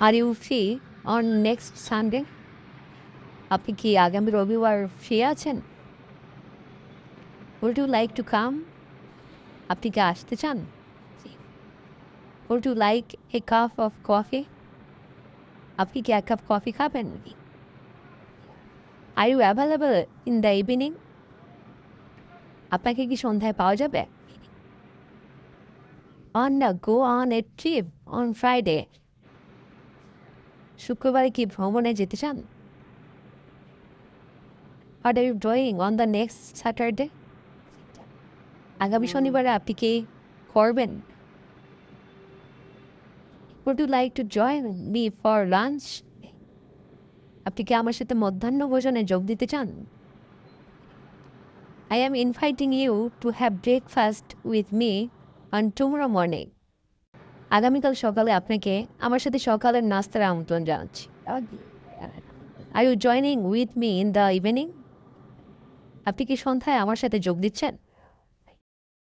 Are you free on next Sunday? আপনি কি আগামী রবিবার ফ্রি আছেন? Would you like to come? আপনি কি আসতে চান? Would you like a cup of coffee? আপনি কি এক কাপ কফি খাবেন? Are you available in the evening? আপনাকে কি সন্ধ্যায় পাওয়া যাবে? Go on a trip on Friday. শুক্রবারে কি ভ্রমণে যেতে চান? What are you doing on the next Saturday? আগামী শনিবারে আপনি কি করবেন? Would you like to join me for lunch? আপনি কি আমার সাথে মধ্যাহ্ন ভোজনে যোগ দিতে চান? I am inviting you to have breakfast with me on tomorrow morning. আগামীকাল সকালে আপনাকে আমার সাথে সকালের নাস্তার আমন্ত্রণ জানাচ্ছি। Are you joining with me in the evening? আপনি কি সন্ধ্যায় আমার সাথে যোগ দিচ্ছেন?